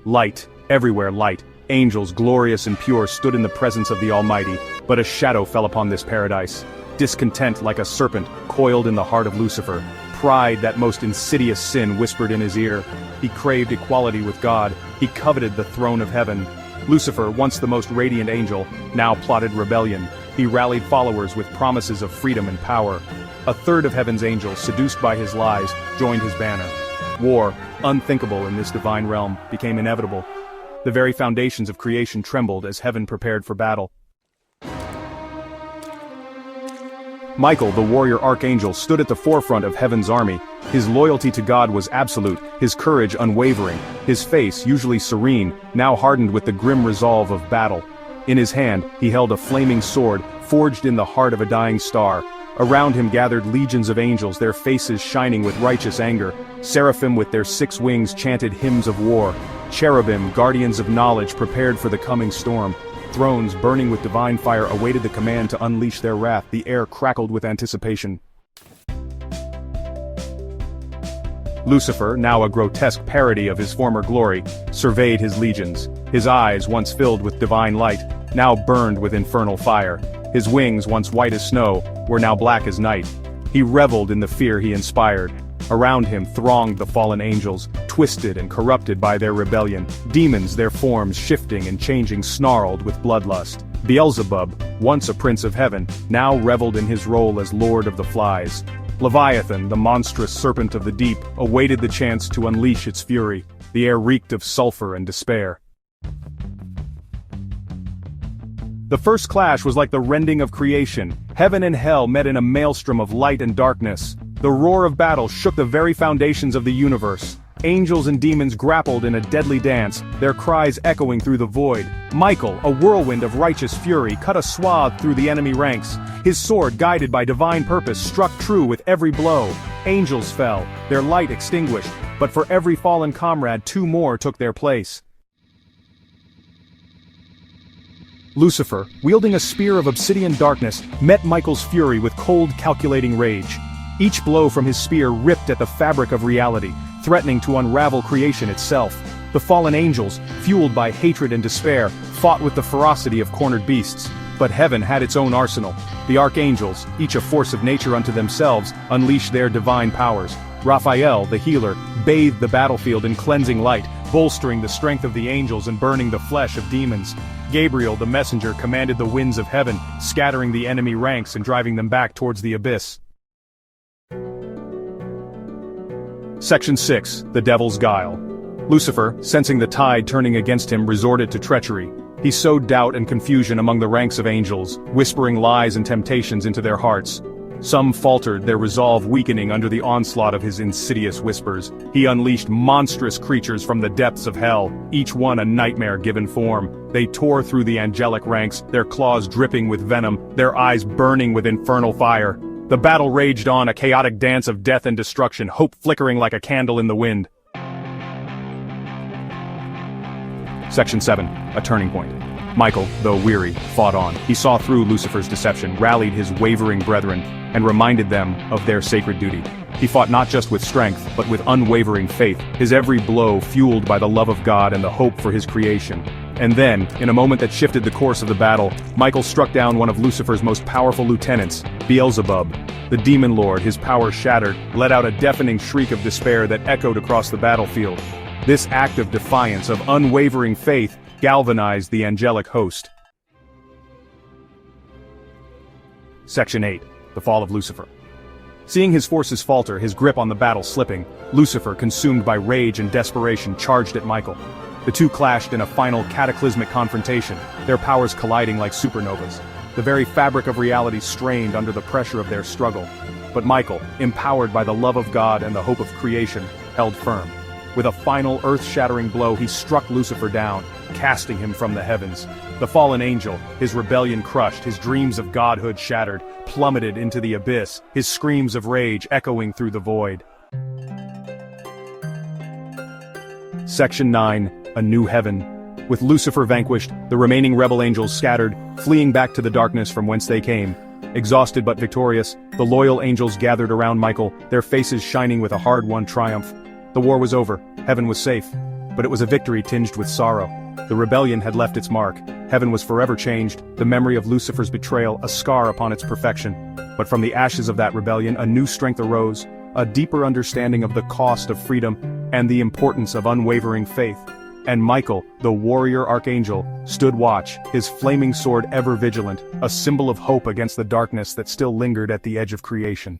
Light, everywhere light. Angels, glorious and pure, stood in the presence of the Almighty, but a shadow fell upon this paradise. Discontent, like a serpent, coiled in the heart of Lucifer. Pride, that most insidious sin, whispered in his ear. He craved equality with God. He coveted the throne of heaven. Lucifer, once the most radiant angel, now plotted rebellion. He rallied followers with promises of freedom and power. A third of heaven's angels, seduced by his lies, joined his banner. War, unthinkable in this divine realm, became inevitable. The very foundations of creation trembled as heaven prepared for battle. Michael, the warrior archangel, stood at the forefront of heaven's army. His loyalty to God was absolute, his courage unwavering, his face, usually serene, now hardened with the grim resolve of battle. In his hand, he held a flaming sword, forged in the heart of a dying star. Around him gathered legions of angels, their faces shining with righteous anger. Seraphim with their 6 wings chanted hymns of war. Cherubim, guardians of knowledge, prepared for the coming storm. Thrones, burning with divine fire, awaited the command to unleash their wrath. The air crackled with anticipation. Lucifer, now a grotesque parody of his former glory, surveyed his legions. His eyes, once filled with divine light, now burned with infernal fire. His wings, once white as snow, were now black as night. He reveled in the fear he inspired. Around him thronged the fallen angels, twisted and corrupted by their rebellion. Demons, their forms shifting and changing, snarled with bloodlust. Beelzebub, once a prince of heaven, now reveled in his role as lord of the flies. Leviathan, the monstrous serpent of the deep, awaited the chance to unleash its fury. The air reeked of sulfur and despair. The first clash was like the rending of creation. Heaven and hell met in a maelstrom of light and darkness. The roar of battle shook the very foundations of the universe. Angels and demons grappled in a deadly dance, their cries echoing through the void. Michael, a whirlwind of righteous fury, cut a swath through the enemy ranks. His sword, guided by divine purpose, struck true with every blow. Angels fell, their light extinguished, but for every fallen comrade 2 more took their place. Lucifer, wielding a spear of obsidian darkness, met Michael's fury with cold, calculating rage. Each blow from his spear ripped at the fabric of reality, threatening to unravel creation itself. The fallen angels, fueled by hatred and despair, fought with the ferocity of cornered beasts. But heaven had its own arsenal. The archangels, each a force of nature unto themselves, unleashed their divine powers. Raphael, the healer, bathed the battlefield in cleansing light, bolstering the strength of the angels and burning the flesh of demons. Gabriel, the messenger, commanded the winds of heaven, scattering the enemy ranks and driving them back towards the abyss. Section 6. The Devil's Guile. Lucifer, sensing the tide turning against him, resorted to treachery. He sowed doubt and confusion among the ranks of angels, whispering lies and temptations into their hearts. Some faltered, their resolve weakening under the onslaught of his insidious whispers. He unleashed monstrous creatures from the depths of hell, each one a nightmare-given form. They tore through the angelic ranks, their claws dripping with venom, their eyes burning with infernal fire. The battle raged on, a chaotic dance of death and destruction, hope flickering like a candle in the wind. Section 7. A Turning Point. Michael, though weary, fought on. He saw through Lucifer's deception, rallied his wavering brethren, and reminded them of their sacred duty. He fought not just with strength, but with unwavering faith, his every blow fueled by the love of God and the hope for his creation. And then, in a moment that shifted the course of the battle, Michael struck down one of Lucifer's most powerful lieutenants, Beelzebub. The demon lord, his power shattered, let out a deafening shriek of despair that echoed across the battlefield. This act of defiance, of unwavering faith, galvanized the angelic host. Section 8. The Fall of Lucifer. Seeing his forces falter, his grip on the battle slipping, Lucifer, consumed by rage and desperation, charged at Michael. The two clashed in a final cataclysmic confrontation, their powers colliding like supernovas. The very fabric of reality strained under the pressure of their struggle. But Michael, empowered by the love of God and the hope of creation, held firm. With a final earth-shattering blow, he struck Lucifer down, casting him from the heavens. The fallen angel, his rebellion crushed, his dreams of godhood shattered, plummeted into the abyss, his screams of rage echoing through the void. Section 9. A New Heaven. With Lucifer vanquished, the remaining rebel angels scattered, fleeing back to the darkness from whence they came. Exhausted but victorious, the loyal angels gathered around Michael, their faces shining with a hard-won triumph. The war was over, heaven was safe. but it was a victory tinged with sorrow. The rebellion had left its mark, heaven was forever changed, the memory of Lucifer's betrayal a scar upon its perfection. But from the ashes of that rebellion a new strength arose, a deeper understanding of the cost of freedom, and the importance of unwavering faith. And Michael, the warrior archangel, stood watch, his flaming sword ever vigilant, a symbol of hope against the darkness that still lingered at the edge of creation.